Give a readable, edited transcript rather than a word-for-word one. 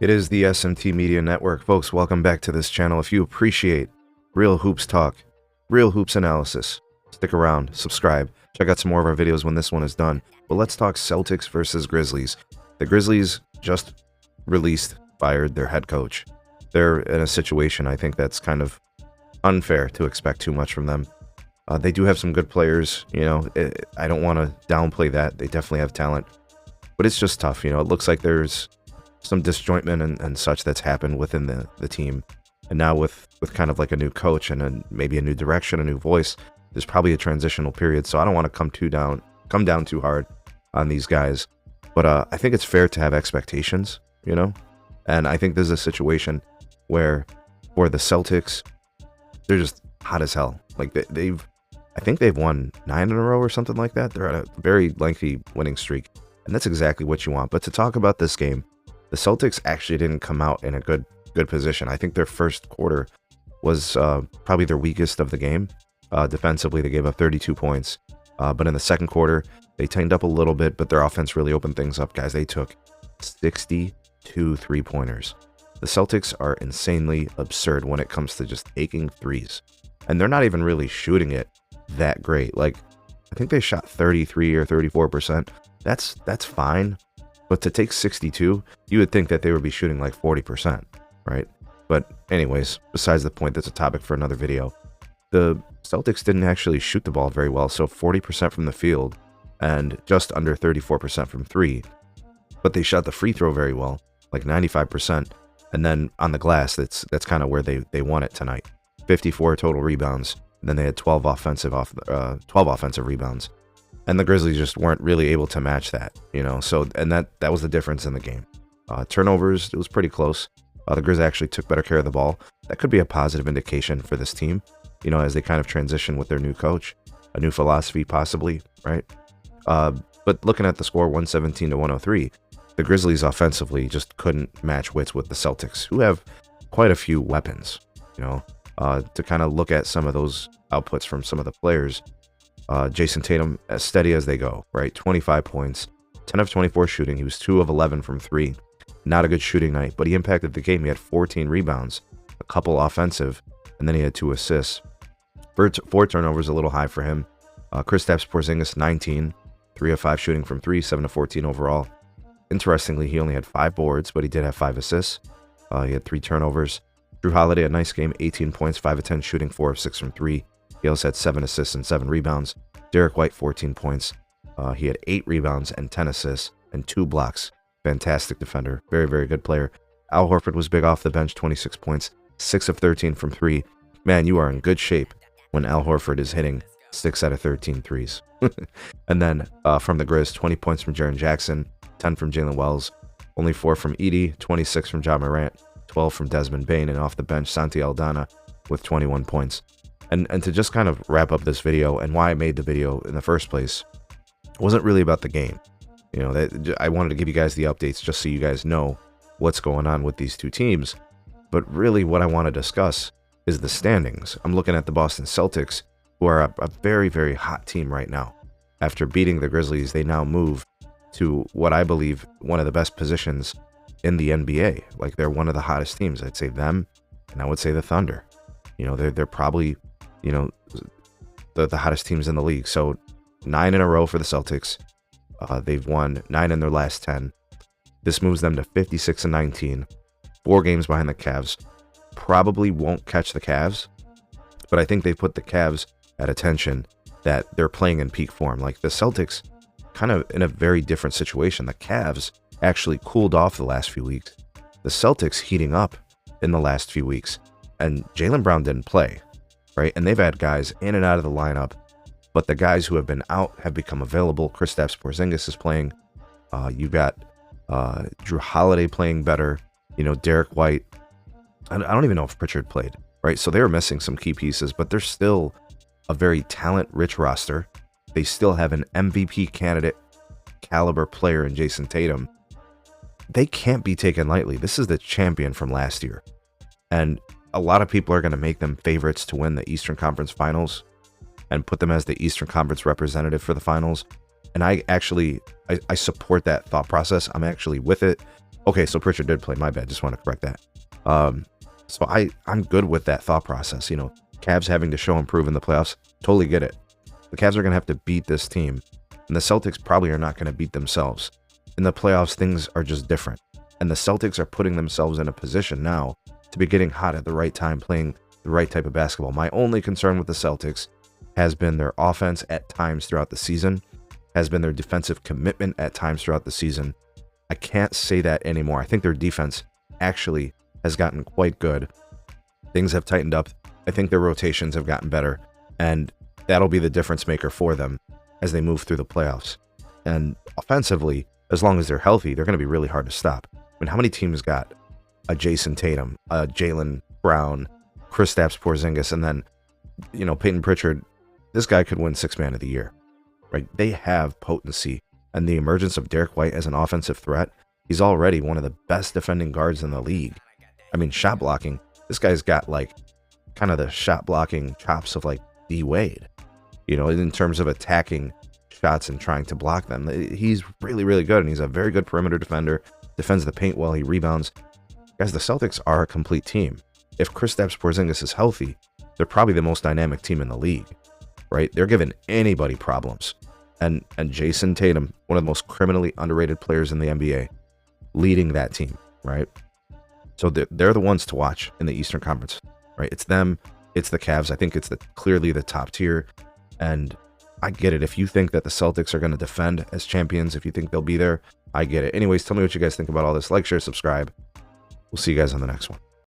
It is the SMT Media Network. Folks, welcome back to this channel. If you appreciate real hoops talk, real hoops analysis, stick around, subscribe, check out some more of our videos when this one is done. But let's talk Celtics versus Grizzlies. The Grizzlies just fired their head coach. They're in a situation, I think, that's kind of unfair to expect too much from them. They do have some good players, I don't want to downplay that. They definitely have talent, but it's just tough. It looks like there's some disjointment and such that's happened within the team. And now with kind of like a new coach and maybe a new direction, a new voice, there's probably a transitional period. So I don't want to come down too hard on these guys. But I think it's fair to have expectations, and I think this is a situation where for the Celtics, they're just hot as hell. Like I think they've won 9 in a row or something like that. They're on a very lengthy winning streak, and that's exactly what you want. But to talk about this game, the Celtics actually didn't come out in a good position. I think their first quarter was probably their weakest of the game. Defensively, they gave up 32 points. But in the second quarter, they tightened up a little bit, but their offense really opened things up, guys. They took 62 three-pointers. The Celtics are insanely absurd when it comes to just taking threes. And they're not even really shooting it that great. Like, I think they shot 33 or 34%. That's fine. But to take 62, you would think that they would be shooting like 40%, right? But anyways, besides the point, that's a topic for another video. The Celtics didn't actually shoot the ball very well, so 40% from the field and just under 34% from three. But they shot the free throw very well, like 95%. And then on the glass, that's kind of where they won it tonight. 54 total rebounds, and then they had 12 offensive rebounds. And the Grizzlies just weren't really able to match that, So, and that was the difference in the game. Turnovers, it was pretty close. The Grizzlies actually took better care of the ball. That could be a positive indication for this team, as they kind of transition with their new coach, a new philosophy possibly, right? But looking at the score, 117 to 103, the Grizzlies offensively just couldn't match wits with the Celtics, who have quite a few weapons, to kind of look at some of those outputs from some of the players. Jason Tatum, as steady as they go, right? 25 points, 10 of 24 shooting. He was 2 of 11 from 3. Not a good shooting night, but he impacted the game. He had 14 rebounds, a couple offensive, and then he had 2 assists. 4 turnovers, a little high for him. Kristaps Porzingis, 19, 3 of 5 shooting from 3, 7 of 14 overall. Interestingly, he only had 5 boards, but he did have 5 assists. He had 3 turnovers. Drew Holiday, a nice game, 18 points, 5 of 10 shooting, 4 of 6 from 3. He also had 7 assists and 7 rebounds. Derek White, 14 points. He had 8 rebounds and 10 assists and 2 blocks. Fantastic defender. Very, very good player. Al Horford was big off the bench, 26 points, 6 of 13 from 3. Man, you are in good shape when Al Horford is hitting 6 out of 13 threes. And then from the Grizz, 20 points from Jaren Jackson, 10 from Jalen Wells, only 4 from Edey, 26 from Ja Morant, 12 from Desmond Bane, and off the bench, Santi Aldana with 21 points. And to just kind of wrap up this video and why I made the video in the first place, it wasn't really about the game. I wanted to give you guys the updates just so you guys know what's going on with these two teams. But really what I want to discuss is the standings. I'm looking at the Boston Celtics, who are a very, very hot team right now. After beating the Grizzlies, they now move to what I believe one of the best positions in the NBA. Like, they're one of the hottest teams. I'd say them, and I would say the Thunder. They're probably, the hottest teams in the league. So 9 in a row for the Celtics. They've won 9 in their last 10. This moves them to 56 and 19, 4 games behind the Cavs. Probably won't catch the Cavs, but I think they put the Cavs at attention that they're playing in peak form. Like, the Celtics kind of in a very different situation. The Cavs actually cooled off the last few weeks. The Celtics heating up in the last few weeks, and Jaylen Brown didn't play, right? And they've had guys in and out of the lineup, but the guys who have been out have become available. Kristaps Porzingis is playing. You got Drew Holiday playing better. Derek White. I don't even know if Pritchard played, right? So they were missing some key pieces, but they're still a very talent-rich roster. They still have an MVP candidate caliber player in Jason Tatum. They can't be taken lightly. This is the champion from last year. And a lot of people are going to make them favorites to win the Eastern Conference Finals and put them as the Eastern Conference representative for the finals. And I support that thought process. I'm actually with it. Okay, so Pritchard did play. My bad. Just want to correct that. So I'm good with that thought process. You know, Cavs having to show and prove in the playoffs. Totally get it. The Cavs are going to have to beat this team, and the Celtics probably are not going to beat themselves. In the playoffs, things are just different, and the Celtics are putting themselves in a position now to be getting hot at the right time, playing the right type of basketball. My only concern with the Celtics has been their offense at times throughout the season, has been their defensive commitment at times throughout the season. I can't say that anymore. I think their defense actually has gotten quite good. Things have tightened up. I think their rotations have gotten better, and that'll be the difference maker for them as they move through the playoffs. And offensively, as long as they're healthy, they're going to be really hard to stop. I mean, how many teams got a Jason Tatum, a Jaylen Brown, Kristaps Porzingis, and then, you know, Peyton Pritchard? This guy could win Sixth Man of the Year, right? They have potency, and the emergence of Derek White as an offensive threat. He's already one of the best defending guards in the league. I mean, shot blocking. This guy's got like kind of the shot blocking chops of like D Wade, you know, in terms of attacking shots and trying to block them. He's really, really good, and he's a very good perimeter defender. Defends the paint well. He rebounds. Guys, the Celtics are a complete team. If Kristaps Porzingis is healthy, they're probably the most dynamic team in the league, right? They're giving anybody problems. And Jason Tatum, one of the most criminally underrated players in the NBA, leading that team, right? So they're the ones to watch in the Eastern Conference, right? It's them, it's the Cavs. I think it's clearly the top tier, and I get it. If you think that the Celtics are going to defend as champions, if you think they'll be there, I get it. Anyways, tell me what you guys think about all this. Like, share, subscribe. We'll see you guys on the next one.